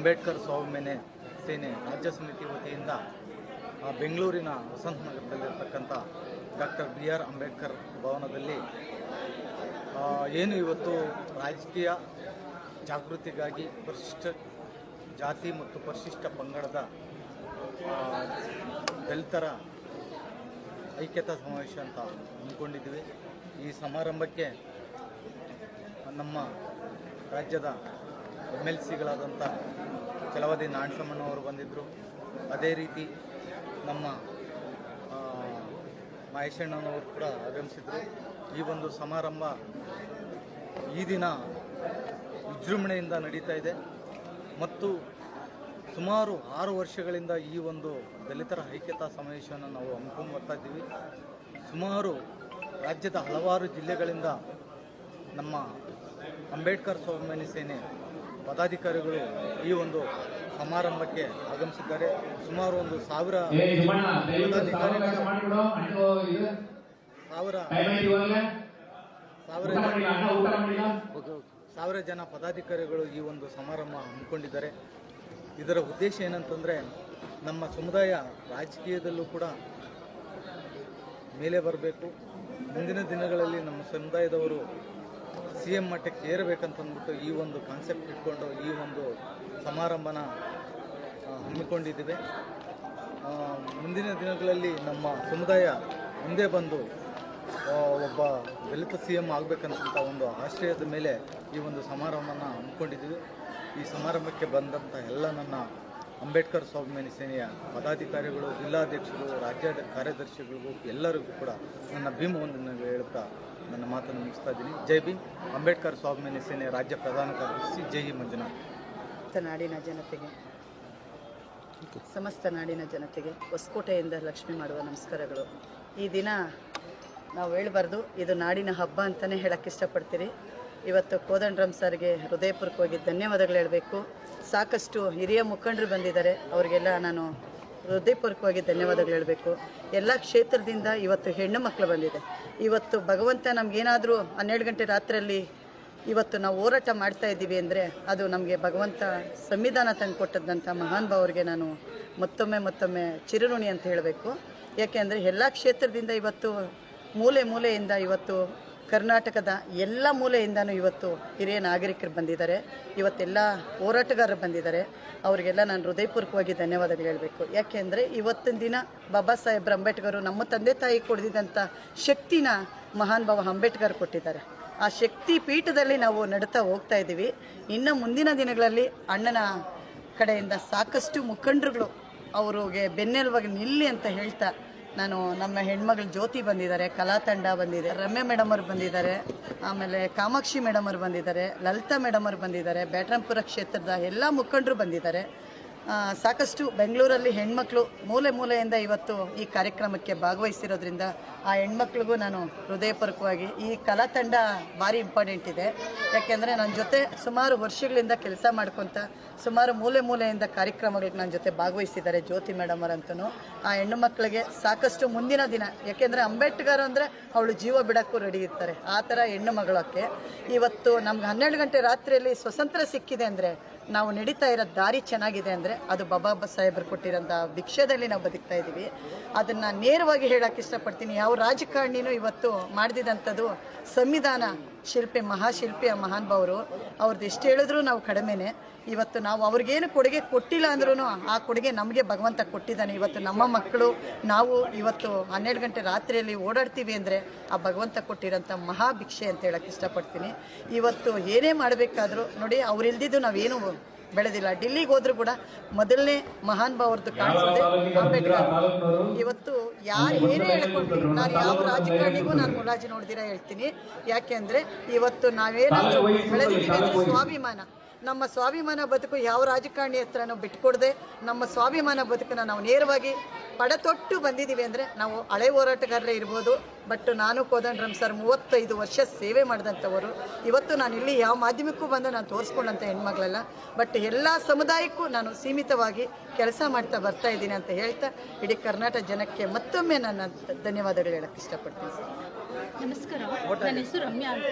ಅಂಬೇಡ್ಕರ್ ಸ್ವಾಭಿಮಾನಿ ಸೇನೆ ರಾಜ್ಯ ಸಮಿತಿ ವತಿಯಿಂದ ಬೆಂಗಳೂರಿನ ವಸಂತ ನಗರದಲ್ಲಿರ್ತಕ್ಕಂಥ ಡಾಕ್ಟರ್ BR ಅಂಬೇಡ್ಕರ್ ಭವನದಲ್ಲಿ ಏನು ಇವತ್ತು ರಾಜಕೀಯ ಜಾಗೃತಿಗಾಗಿ ಪರಿಶಿಷ್ಟ ಜಾತಿ ಮತ್ತು ಪರಿಶಿಷ್ಟ ಪಂಗಡದ ದಲಿತರ ಐಕ್ಯತಾ ಸಮಾವೇಶ ಅಂತ ಹಮ್ಮಿಕೊಂಡಿದ್ವಿ. ಈ ಸಮಾರಂಭಕ್ಕೆ ನಮ್ಮ ರಾಜ್ಯದ MLCಗಳಾದಂಥ ಛಲವಾದಿ ನಾರಾಯಣಸ್ವಾಮಣ್ಣವರು ಬಂದಿದ್ದರು. ಅದೇ ರೀತಿ ನಮ್ಮ ಮಹೇಶಣ್ಣನವರು ಕೂಡ ಆಗಮಿಸಿದರು. ಈ ಒಂದು ಸಮಾರಂಭ ಈ ದಿನ ವಿಜೃಂಭಣೆಯಿಂದ ನಡೀತಾ ಇದೆ ಮತ್ತು ಸುಮಾರು 6 ವರ್ಷಗಳಿಂದ ಈ ಒಂದು ದಲಿತರ ಐಕ್ಯತಾ ಸಮಾವೇಶವನ್ನು ನಾವು ಹಮ್ಮಿಕೊಂಡು ಬರ್ತಾ ಇದ್ದೀವಿ. ಸುಮಾರು ರಾಜ್ಯದ ಹಲವಾರು ಜಿಲ್ಲೆಗಳಿಂದ ನಮ್ಮ ಅಂಬೇಡ್ಕರ್ ಸ್ವಾಭಿಮಾನಿ ಸೇನೆ ಪದಾಧಿಕಾರಿಗಳು ಈ ಒಂದು ಸಮಾರಂಭಕ್ಕೆ ಆಗಮಿಸಿದ್ದಾರೆ. ಸುಮಾರು 1,000 ಜನ ಪದಾಧಿಕಾರಿಗಳು ಈ ಒಂದು ಸಮಾರಂಭ ಹಮ್ಮಿಕೊಂಡಿದ್ದಾರೆ. ಇದರ ಉದ್ದೇಶ ಏನಂತಂದರೆ ನಮ್ಮ ಸಮುದಾಯ ರಾಜಕೀಯದಲ್ಲೂ ಕೂಡ ಮೇಲೆ ಬರಬೇಕು. ಮುಂದಿನ ದಿನಗಳಲ್ಲಿ ನಮ್ಮ ಸಮುದಾಯದವರು CM ಮಟ್ಟಕ್ಕೆ ಏರಬೇಕಂತಂದ್ಬಿಟ್ಟು ಈ ಒಂದು ಕಾನ್ಸೆಪ್ಟ್ ಇಟ್ಕೊಂಡು ಈ ಒಂದು ಸಮಾರಂಭನ ಹಮ್ಮಿಕೊಂಡಿದ್ದೇವೆ. ಮುಂದಿನ ದಿನಗಳಲ್ಲಿ ನಮ್ಮ ಸಮುದಾಯ ಮುಂದೆ ಬಂದು ಒಬ್ಬ ದಲಿತ CM ಆಗಬೇಕಂತ ಒಂದು ಆಶ್ರಯದ ಮೇಲೆ ಈ ಒಂದು ಸಮಾರಂಭನ ಹಮ್ಮಿಕೊಂಡಿದ್ದೀವಿ. ಈ ಸಮಾರಂಭಕ್ಕೆ ಬಂದಂಥ ಎಲ್ಲ ನನ್ನ ಅಂಬೇಡ್ಕರ್ ಸ್ವಾಭಿಮಾನಿ ಸೇನೆಯ ಪದಾಧಿಕಾರಿಗಳು, ಜಿಲ್ಲಾಧ್ಯಕ್ಷರು, ರಾಜ್ಯ ಕಾರ್ಯದರ್ಶಿಗಳಿಗೂ ಎಲ್ಲರಿಗೂ ಕೂಡ ನನ್ನ ಭೀಮವನ್ನು ಹೇಳುತ್ತಾ ನನ್ನ ಮಾತನ್ನು ಮುಗಿಸ್ತಾ ಇದ್ದೀನಿ. ಜೈ ಭೀಮ್. ಅಂಬೇಡ್ಕರ್ ಸ್ವಾಭಿಮಾನಿ ಸೇನೆ ರಾಜ್ಯ ಪ್ರಧಾನ ಕಾರ್ಯದರ್ಶಿ ಜೈ ಮಂಜುನಾಥ್. ನಾಡಿನ ಜನತೆಗೆ, ಸಮಸ್ತ ನಾಡಿನ ಜನತೆಗೆ ಹೊಸಕೋಟೆಯಿಂದ ಲಕ್ಷ್ಮಿ ಮಾಡುವ ನಮಸ್ಕಾರಗಳು. ಈ ದಿನ ನಾವು ಹೇಳಬಾರ್ದು, ಇದು ನಾಡಿನ ಹಬ್ಬ ಅಂತಲೇ ಹೇಳೋಕ್ಕೆ ಇಷ್ಟಪಡ್ತೀರಿ. ಇವತ್ತು ಕೋದಂಡರಾಮ್ ಸರ್ಗೆ ಹೃದಯಪೂರ್ವಕವಾಗಿ ಧನ್ಯವಾದಗಳು ಹೇಳಬೇಕು. ಸಾಕಷ್ಟು ಹಿರಿಯ ಮುಖಂಡರು ಬಂದಿದ್ದಾರೆ, ಅವರಿಗೆಲ್ಲ ನಾನು ಹೃದಯಪೂರ್ವಕವಾಗಿ ಧನ್ಯವಾದಗಳು ಹೇಳಬೇಕು. ಎಲ್ಲ ಕ್ಷೇತ್ರದಿಂದ ಇವತ್ತು ಹೆಣ್ಣು ಮಕ್ಕಳು ಬಂದಿದೆ. ಇವತ್ತು ಭಗವಂತ ನಮಗೇನಾದರೂ 12 ಗಂಟೆ ರಾತ್ರಿಯಲ್ಲಿ ಇವತ್ತು ನಾವು ಹೋರಾಟ ಮಾಡ್ತಾ ಇದ್ದೀವಿ ಅಂದರೆ ಅದು ನಮಗೆ ಭಗವಂತ ಸಂವಿಧಾನ ತಂದು ಕೊಟ್ಟದ್ದಂಥ ಮಹಾನ್ ಭಾವರಿಗೆ ನಾನು ಮತ್ತೊಮ್ಮೆ ಚಿರಋಣಿ ಅಂತ ಹೇಳಬೇಕು. ಯಾಕೆಂದರೆ ಎಲ್ಲ ಕ್ಷೇತ್ರದಿಂದ ಇವತ್ತು ಮೂಲೆಯಿಂದ ಇವತ್ತು ಕರ್ನಾಟಕದ ಎಲ್ಲ ಮೂಲೆಯಿಂದನೂ ಇವತ್ತು ಹಿರಿಯ ನಾಗರಿಕರು ಬಂದಿದ್ದಾರೆ. ಇವತ್ತೆಲ್ಲ ಹೋರಾಟಗಾರರು ಬಂದಿದ್ದಾರೆ. ಅವರಿಗೆಲ್ಲ ನಾನು ಹೃದಯಪೂರ್ವಕವಾಗಿ ಧನ್ಯವಾದಗಳು ಹೇಳಬೇಕು. ಯಾಕೆಂದರೆ ಇವತ್ತಿನ ದಿನ ಬಾಬಾ ಸಾಹೇಬ್ ಅಂಬೇಡ್ಕರ್ ನಮ್ಮ ತಂದೆ ತಾಯಿ ಕೊಡಿದಂಥ ಶಕ್ತಿನ ಮಹಾನ್ ಭಾವ ಅಂಬೇಡ್ಕರ್ ಕೊಟ್ಟಿದ್ದಾರೆ. ಆ ಶಕ್ತಿ ಪೀಠದಲ್ಲಿ ನಾವು ನಡ್ತಾ ಹೋಗ್ತಾ ಇದ್ದೀವಿ. ಇನ್ನು ಮುಂದಿನ ದಿನಗಳಲ್ಲಿ ಅಣ್ಣನ ಕಡೆಯಿಂದ ಸಾಕಷ್ಟು ಮುಖಂಡರುಗಳು ಅವ್ರಿಗೆ ಬೆನ್ನೆಲುವಾಗಿ ನಿಲ್ಲಿ ಅಂತ ಹೇಳ್ತಾ ನಾನು ನಮ್ಮ ಹೆಣ್ಮಗಳು ಜ್ಯೋತಿ ಬಂದಿದ್ದಾರೆ, ಕಲಾ ತಂಡ ಬಂದಿದೆ, ರಮ್ಯಾ ಮೇಡಮ್ ಅವರು ಬಂದಿದ್ದಾರೆ, ಆಮೇಲೆ ಕಾಮಾಕ್ಷಿ ಮೇಡಮ್ ಅವರು ಬಂದಿದ್ದಾರೆ, ಲಲಿತಾ ಮೇಡಮ್ ಅವರು ಬಂದಿದ್ದಾರೆ, ಬ್ಯಾಟ್ರಾಂಪುರ ಕ್ಷೇತ್ರದ ಎಲ್ಲ ಮುಖಂಡರು ಬಂದಿದ್ದಾರೆ. ಸಾಕಷ್ಟು ಬೆಂಗಳೂರಲ್ಲಿ ಹೆಣ್ಮಕ್ಳು ಮೂಲೆಯಿಂದ ಇವತ್ತು ಈ ಕಾರ್ಯಕ್ರಮಕ್ಕೆ ಭಾಗವಹಿಸಿರೋದ್ರಿಂದ ಆ ಹೆಣ್ಮಕ್ಳಿಗೂ ನಾನು ಹೃದಯಪೂರ್ವಕವಾಗಿ ಈ ಕಲಾ ತಂಡ ಭಾರಿ ಇಂಪಾರ್ಟೆಂಟ್ ಇದೆ. ಯಾಕೆಂದರೆ ನನ್ನ ಜೊತೆ ಸುಮಾರು ವರ್ಷಗಳಿಂದ ಕೆಲಸ ಮಾಡ್ಕೊತ ಸುಮಾರು ಮೂಲೆಯಿಂದ ಕಾರ್ಯಕ್ರಮಗಳಿಗೆ ನನ್ನ ಜೊತೆ ಭಾಗವಹಿಸಿದ್ದಾರೆ ಜ್ಯೋತಿ ಮೇಡಮ್ ಅವರಂತೂ. ಆ ಹೆಣ್ಣು ಮಕ್ಕಳಿಗೆ ಸಾಕಷ್ಟು ಮುಂದಿನ ದಿನ, ಯಾಕೆಂದರೆ ಅಂಬೇಡ್ಕರ್ ಅಂದರೆ ಅವಳು ಜೀವ ಬಿಡೋಕ್ಕೂ ರೆಡಿ ಇರ್ತಾರೆ. ಆ ಥರ ಹೆಣ್ಣು ಮಗಳಕ್ಕೆ ಇವತ್ತು ನಮ್ಗೆ 12 ಗಂಟೆ ರಾತ್ರಿಯಲ್ಲಿ ಸ್ವತಂತ್ರ ಸಿಕ್ಕಿದೆ ಅಂದರೆ, ನಾವು ನಡೀತಾ ಇರೋ ದಾರಿ ಚೆನ್ನಾಗಿದೆ ಅಂದರೆ ಅದು ಬಾಬಾ ಸಾಹೇಬರು ಕೊಟ್ಟಿರೋಂಥ ಭಿಕ್ಷದಲ್ಲಿ ನಾವು ಬದುಕ್ತಾ ಇದ್ದೀವಿ. ಅದನ್ನು ನೇರವಾಗಿ ಹೇಳೋಕ್ಕೆ ಇಷ್ಟಪಡ್ತೀನಿ. ಯಾವ ರಾಜಕಾರಣಿನೂ ಇವತ್ತು ಮಾಡಿದಂಥದ್ದು ಸಂವಿಧಾನ ಶಿಲ್ಪಿ, ಮಹಾಶಿಲ್ಪಿ ಆ ಮಹಾನ್ ಭಾವರು. ಅವ್ರದ್ದು ಎಷ್ಟು ಹೇಳಿದ್ರೂ ನಾವು ಕಡಿಮೆನೇ. ಇವತ್ತು ನಾವು ಅವ್ರಿಗೇನು ಕೊಡುಗೆ ಕೊಟ್ಟಿಲ್ಲ ಅಂದ್ರೂ ಆ ಕೊಡುಗೆ ನಮಗೆ ಭಗವಂತ ಕೊಟ್ಟಿದ್ದಾನೆ. ಇವತ್ತು ನಮ್ಮ ಮಕ್ಕಳು ನಾವು ಇವತ್ತು 12 ಗಂಟೆ ರಾತ್ರಿಯಲ್ಲಿ ಓಡಾಡ್ತೀವಿ ಅಂದರೆ ಆ ಭಗವಂತ ಕೊಟ್ಟಿರೋಂಥ ಮಹಾಭಿಕ್ಷೆ ಅಂತ ಹೇಳೋಕ್ಕೆ ಇಷ್ಟಪಡ್ತೀನಿ. ಇವತ್ತು ಏನೇ ಮಾಡಬೇಕಾದ್ರೂ ನೋಡಿ, ಅವ್ರಿಲ್ದಿದ್ದು ನಾವೇನು ಬೆಳೆದಿಲ್ಲ. ಡಿಲ್ಲಿಗೆ ಹೋದ್ರೂ ಕೂಡ ಮೊದಲನೇ ಮಹಾನ್ ಭಾವರದ್ದು ಕಾಣಿಸೋದೆ ಅಂಬೇಡ್ಕರ್. ಇವತ್ತು ಯಾರು ಏನೇ ಹೇಳ್ಕೊಂಡು ನಾನು ಯಾವ ರಾಜಕಾರಣಿಗೂ ನಾನು ಮುಲಾಜಿ ನೋಡ್ದಿರ ಹೇಳ್ತೀನಿ. ಯಾಕೆ ಅಂದರೆ ಇವತ್ತು ನಾವೇನಾದರೂ ಬೆಳೆದಿದ್ದೀವಿ ಅಂದರೆ ಸ್ವಾಭಿಮಾನ, ನಮ್ಮ ಸ್ವಾಭಿಮಾನ ಬದುಕು ಯಾವ ರಾಜಕಾರಣಿ ಹತ್ರನೂ ಬಿಟ್ಕೊಡದೆ ನಮ್ಮ ಸ್ವಾಭಿಮಾನ ಬದುಕನ್ನು ನಾವು ನೇರವಾಗಿ ಪಡತೊಟ್ಟು ಬಂದಿದ್ದೀವಿ ಅಂದರೆ ನಾವು ಹಳೆ ಹೋರಾಟಗಾರರೇ ಇರ್ಬೋದು. ಬಟ್ ನಾನು ಕೋದಂಡರಾಮ್ ಸರ್ 35 ವರ್ಷ ಸೇವೆ ಮಾಡಿದಂಥವರು. ಇವತ್ತು ನಾನು ಇಲ್ಲಿ ಯಾವ ಮಾಧ್ಯಮಕ್ಕೂ ಬಂದು ನಾನು ತೋರಿಸ್ಕೊಂಡಂಥ ಹೆಣ್ಮಗಳಲ್ಲ, ಬಟ್ ಎಲ್ಲ ಸಮುದಾಯಕ್ಕೂ ನಾನು ಸೀಮಿತವಾಗಿ ಕೆಲಸ ಮಾಡ್ತಾ ಬರ್ತಾ ಇದ್ದೀನಿ ಅಂತ ಹೇಳ್ತಾ ಇಡೀ ಕರ್ನಾಟಕ ಜನಕ್ಕೆ ಮತ್ತೊಮ್ಮೆ ನನ್ನ ಧನ್ಯವಾದಗಳು ಹೇಳಕ್ಕೆ ಇಷ್ಟಪಡ್ತೀನಿ. ನಮಸ್ಕಾರ, ನನ್ನ ಹೆಸರು ರಮ್ಯಾ ಅಂತ.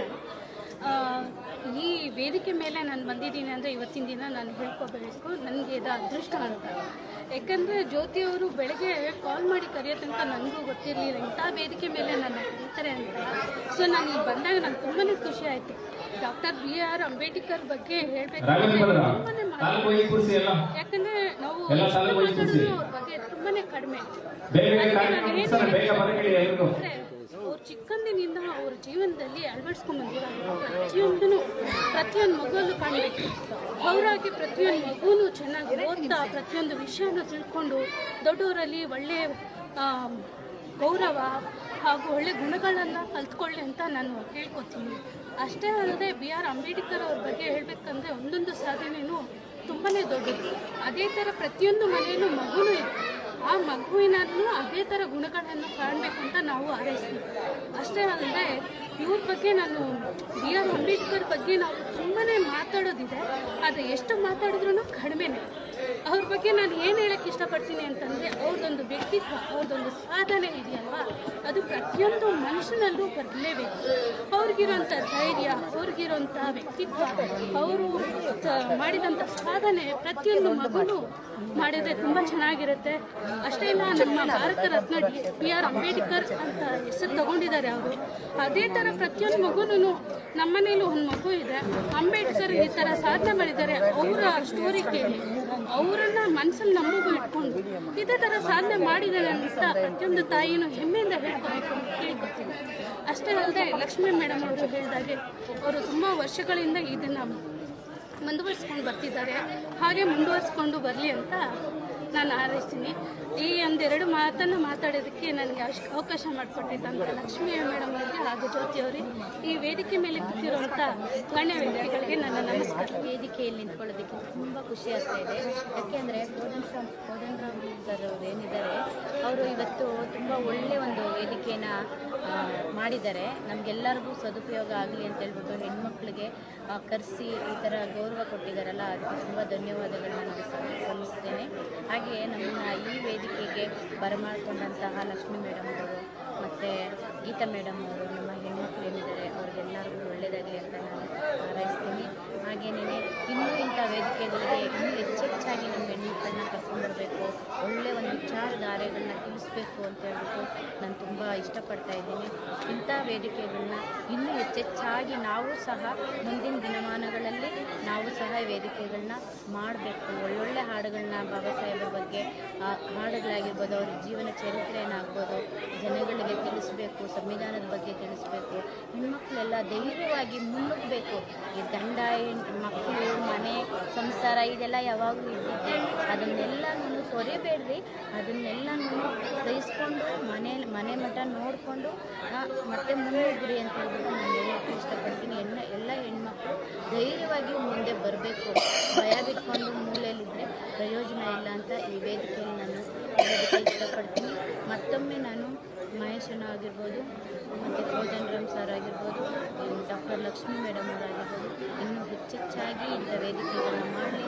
ಈ ವೇದಿಕೆ ಮೇಲೆ ನಾನು ಬಂದಿದ್ದೀನಿ ಅಂದರೆ ಇವತ್ತಿನ ದಿನ ನಾನು ಹೇಳ್ಕೋಬೇಕು, ನನಗೆ ಇದು ಅದೃಷ್ಟ ಅಂತ. ಯಾಕಂದರೆ ಜ್ಯೋತಿಯವರು ಬೆಳಗ್ಗೆ ಕಾಲ್ ಮಾಡಿ ಕರೆಯೋ ತನಕ ನನಗೂ ಗೊತ್ತಿರಲಿಲ್ಲ ಇಂಥ ವೇದಿಕೆ ಮೇಲೆ ನನ್ನ ಕರೀತಾರೆ ಅಂತ. ಸೊ ನಾನು ಇಲ್ಲಿ ಬಂದಾಗ ನಂಗೆ ತುಂಬಾ ಖುಷಿ ಆಯಿತು. ಡಾಕ್ಟರ್ BR ಅಂಬೇಡ್ಕರ್ ಬಗ್ಗೆ ಹೇಳಬೇಕಂದ್ರೆ ಯಾಕಂದರೆ ನಾವು ಅವ್ರ ಬಗ್ಗೆ ತುಂಬಾ ಕಡಿಮೆ. ಅವ್ರು ಚಿಕ್ಕಂದಿನಿಂದ ಅವ್ರ ಜೀವನದಲ್ಲಿ ಅಳವಡಿಸ್ಕೊಂಡು ಬಂದಿರೋ ಪ್ರತಿಯೊಂದು ಮಗುವಲ್ಲೂ ಕಾಣಬೇಕು. ಅವರಾಗಿ ಪ್ರತಿಯೊಂದು ಮಗುವೂ ಚೆನ್ನಾಗಿ ಓದ್ತಾ ಪ್ರತಿಯೊಂದು ವಿಷಯನ ತಿಳ್ಕೊಂಡು ದೊಡ್ಡವರಲ್ಲಿ ಒಳ್ಳೆಯ ಗೌರವ ಹಾಗೂ ಒಳ್ಳೆ ಗುಣಗಳನ್ನು ಕಲ್ತ್ಕೊಳ್ಳಿ ಅಂತ ನಾನು ಕೇಳ್ಕೊತೀನಿ. ಅಷ್ಟೇ ಅಲ್ಲದೆ BR ಅಂಬೇಡ್ಕರ್ ಅವ್ರ ಬಗ್ಗೆ ಹೇಳಬೇಕಂದ್ರೆ ಒಂದೊಂದು ಸಾಧನೆಯೂ ತುಂಬಾ ದೊಡ್ಡದು. ಅದೇ ಥರ ಪ್ರತಿಯೊಂದು ಮನೆಯಲ್ಲೂ ಮಗುನೂ ಇದೆ. ಆ ಮಗುವಿನಲ್ಲೂ ಅದೇ ಥರ ಗುಣಗಳನ್ನು ಕಾಣಬೇಕು ಅಂತ ನಾವು ಹಾರೈಸ್ತೀವಿ. ಅಷ್ಟೇ ಅಲ್ಲದೆ ಇವ್ರ ಬಗ್ಗೆ ನಾನು BR ಅಂಬೇಡ್ಕರ್ ಬಗ್ಗೆ ನಾವು ತುಂಬಾ ಮಾತಾಡೋದಿದೆ, ಆದರೆ ಎಷ್ಟು ಮಾತಾಡಿದ್ರೂ ಕಡಿಮೆನೇ. ಅವ್ರ ಬಗ್ಗೆ ನಾನು ಏನು ಹೇಳೋಕ್ಕೆ ಇಷ್ಟಪಡ್ತೀನಿ ಅಂತಂದರೆ ಅವ್ರದ್ದೊಂದು ವ್ಯಕ್ತಿತ್ವ, ಅವ್ರದ್ದೊಂದು ಸಾಧನೆ ಇದೆಯಲ್ವ, ಅದು ಪ್ರತಿಯೊಂದು ಮನುಷ್ಯನಲ್ಲೂ ಬರಲೇಬೇಕು. ಅವ್ರಿಗಿರೋಂಥ ಧೈರ್ಯ, ಅವ್ರಿಗಿರೋಂಥ ವ್ಯಕ್ತಿತ್ವ, ಅವರು ಮಾಡಿದಂಥ ಸಾಧನೆ ಪ್ರತಿಯೊಂದು ಮಗುನೂ ಮಾಡಿದರೆ ತುಂಬ ಚೆನ್ನಾಗಿರುತ್ತೆ. ಅಷ್ಟೇ ಇಲ್ಲ, ನಮ್ಮ ಭಾರತ ರತ್ನ BR ಅಂಬೇಡ್ಕರ್ ಅಂತ ಹೆಸರು ತಗೊಂಡಿದ್ದಾರೆ ಅವರು. ಅದೇ ಥರ ಪ್ರತಿಯೊಂದು ಮಗುನೂ ನಮ್ಮನೇಲೂ ಒಂದು ಮಗು ಇದೆ, ಅಂಬೇಡ್ಕರ್ ಈ ಥರ ಸಾಧನೆ ಮಾಡಿದ್ದಾರೆ. ಅವರ ಸ್ಟೋರಿ ಕೇಳಿ ಅವರನ್ನ ಮನಸ್ಸಲ್ಲಿ ನಮಗೂ ಇಟ್ಕೊಂಡು ಇದೇ ಥರ ಸಾಧನೆ ಮಾಡಿದ್ದಾರೆ ಅಂತ ಪ್ರತಿಯೊಂದು ತಾಯಿನೂ ಹೆಮ್ಮೆಯಿಂದ ಹೇಳ್ಕೊಬೇಕು ಅಂತ ಕೇಳ್ಕೊತೀನಿ. ಅಷ್ಟೇ ಅಲ್ಲದೆ ಲಕ್ಷ್ಮೀ ಮೇಡಮ್ ಅವರು ಹೇಳಿದಾಗೆ ಅವರು ತುಂಬ ವರ್ಷಗಳಿಂದ ಇದನ್ನು ಮುಂದುವರಿಸ್ಕೊಂಡು ಬರ್ತಿದ್ದಾರೆ, ಹಾಗೆ ಮುಂದುವರಿಸ್ಕೊಂಡು ಬರಲಿ ಅಂತ ನಾನು ಹಾರೈಸ್ತೀನಿ. ಈ ಒಂದೆರಡು ಮಾತನ್ನು ಮಾತಾಡೋದಕ್ಕೆ ನನಗೆ ಅವಕಾಶ ಮಾಡಿಕೊಟ್ಟಿದ್ದಂಥ ಲಕ್ಷ್ಮೀ ಮೇಡಮ್ ಅವರಿಗೆ ಹಾಗೂ ಜ್ಯೋತಿ ಅವರಿಗೆ, ಈ ವೇದಿಕೆ ಮೇಲೆ ಕೂತಿರುವಂಥ ಗಣ್ಯ ವ್ಯಕ್ತಿಗಳಿಗೆ ನನ್ನ ನಮಸ್ಕಾರ. ವೇದಿಕೆಯಲ್ಲಿ ನಿಂತ್ಕೊಳ್ಳೋದಕ್ಕೆ ತುಂಬ ಖುಷಿ ಆಗ್ತಾ ಇದೆ. ಯಾಕೆಂದರೆ ಕೋದಂಡರಾಮ್ ಸರ್ ಅವರು ಏನಿದ್ದಾರೆ, ಅವರು ಇವತ್ತು ತುಂಬ ಒಳ್ಳೆಯ ಒಂದು ವೇದಿಕೆಯನ್ನು ಮಾಡಿದ್ದಾರೆ. ನಮಗೆಲ್ಲರಿಗೂ ಸದುಪಯೋಗ ಆಗಲಿ ಅಂತ ಹೇಳ್ಬಿಟ್ಟು ಹೆಣ್ಮಕ್ಳಿಗೆ ಕರೆಸಿ ಈ ಥರ ಗೌರವ ಕೊಟ್ಟಿದ್ದಾರಲ್ಲ, ಅದಕ್ಕೆ ತುಂಬ ಧನ್ಯವಾದಗಳನ್ನ ನಾನು ಸಲ್ಲಿಸ್ತೇನೆ. ಹಾಗೆಯೇ ನಮ್ಮನ್ನು ಈ ವೇದಿಕೆಗೆ ಬರಮಾಡಿಕೊಂಡಂತಹ ಲಕ್ಷ್ಮೀ ಮೇಡಮ್ ಅವರು ಮತ್ತು ಗೀತಾ ಮೇಡಮ್ ಅವರು, ನಮ್ಮ ಹೆಣ್ಮಕ್ಳು ಏನಿದ್ದಾರೆ ಅವ್ರಿಗೆಲ್ಲರಿಗೂ ಒಳ್ಳೆಯದಾಗಲಿ ಅಂತ ನಾನು ಹಾರೈಸ್ತೀನಿ. ಹಾಗೆಯೇ ಇನ್ನೂ ಇಂಥ ವೇದಿಕೆಗಳಿಗೆ ಇನ್ನೂ ಹೆಚ್ಚೆಚ್ಚಾಗಿ ನಮ್ಮ ಹೆಣ್ಮಕ್ಳನ್ನ ಕರ್ಕೊಂಡ್ಬರಬೇಕು, ಒಳ್ಳೆಯ ಒಂದು ವಿಚಾರಧಾರೆಗಳನ್ನ ತಿಳಿಸ್ಬೇಕು ಅಂತ ಹೇಳ್ಬಿಟ್ಟು ನಾನು ತುಂಬ ಇಷ್ಟಪಡ್ತಾ ಇದ್ದೀನಿ. ಇಂಥ ವೇದಿಕೆಗಳನ್ನ ಇನ್ನೂ ಹೆಚ್ಚೆಚ್ಚಾಗಿ ನಾವು ಸಹ ಮುಂದಿನ ದಿನಮಾನಗಳಲ್ಲಿ ನಾವು ಸಹ ವೇದಿಕೆಗಳನ್ನ ಮಾಡಬೇಕು. ಒಳ್ಳೊಳ್ಳೆ ಹಾಡುಗಳನ್ನ ಬಾಬಾ ಸಾಹೇಬರ ಬಗ್ಗೆ ಹಾಡುಗಳಾಗಿರ್ಬೋದು, ಅವ್ರ ಜೀವನ ಚರಿತ್ರೆಯನ್ನಾಗ್ಬೋದು ಜನಗಳಿಗೆ ತಿಳಿಸ್ಬೇಕು, ಸಂವಿಧಾನದ ಬಗ್ಗೆ ತಿಳಿಸ್ಬೇಕು. ಹೆಣ್ಮಕ್ಳೆಲ್ಲ ಧೈರ್ಯವಾಗಿ ಮುನ್ನುಗ್ಗಬೇಕು. ಈ ಗಂಡ ಮಕ್ಕಳು ಮನೆ ಸಂಸಾರ ಇದೆಲ್ಲ ಯಾವಾಗಲೂ ಇದ್ದಿದ್ದೆ, ಅದನ್ನೆಲ್ಲನೂ ಸೊರೆಬೇಡ್ರಿ, ಅದನ್ನೆಲ್ಲನೂ ಸಹಿಸ್ಕೊಂಡು ಮನೆ ಮಠ ನೋಡಿಕೊಂಡು ಮತ್ತೆ ಮುನ್ನುಗ್ಗ್ರಿ ಅಂತ ಹೇಳ್ಬಿಟ್ಟು ನಾನು ಹೇಳೋಕ್ಕೆ ಇಷ್ಟಪಡ್ತೀನಿ. ಎಲ್ಲ ಹೆಣ್ಮಕ್ಳು ಧೈರ್ಯವಾಗಿ ಮುಂದೆ ಬರಬೇಕು. ಭಯ ಬಿಟ್ಕೊಂಡು ಮೂಲೆಯಲ್ಲಿದ್ದರೆ ಪ್ರಯೋಜನ ಇಲ್ಲ ಅಂತ ಈ ವೇದಿಕೆಯಲ್ಲಿ ನಾನು ಹೇಳೋದಕ್ಕೆ ಇಷ್ಟಪಡ್ತೀನಿ. ಮತ್ತೊಮ್ಮೆ ನಾನು ಮಹೇಶಣ್ಣ ಆಗಿರ್ಬೋದು, ಮತ್ತು ಕೋದಂಡರಾಮ್ ಸರ್ ಆಗಿರ್ಬೋದು, ಡಾಕ್ಟರ್ ಲಕ್ಷ್ಮೀ ಮೇಡಮ್ ಅವರಾಗಿರ್ಬೋದು, ಇನ್ನೂ ಹೆಚ್ಚೆಚ್ಚಾಗಿ ಇಂಥ ವೇದಿಕೆಗಳನ್ನ ಮಾಡಿ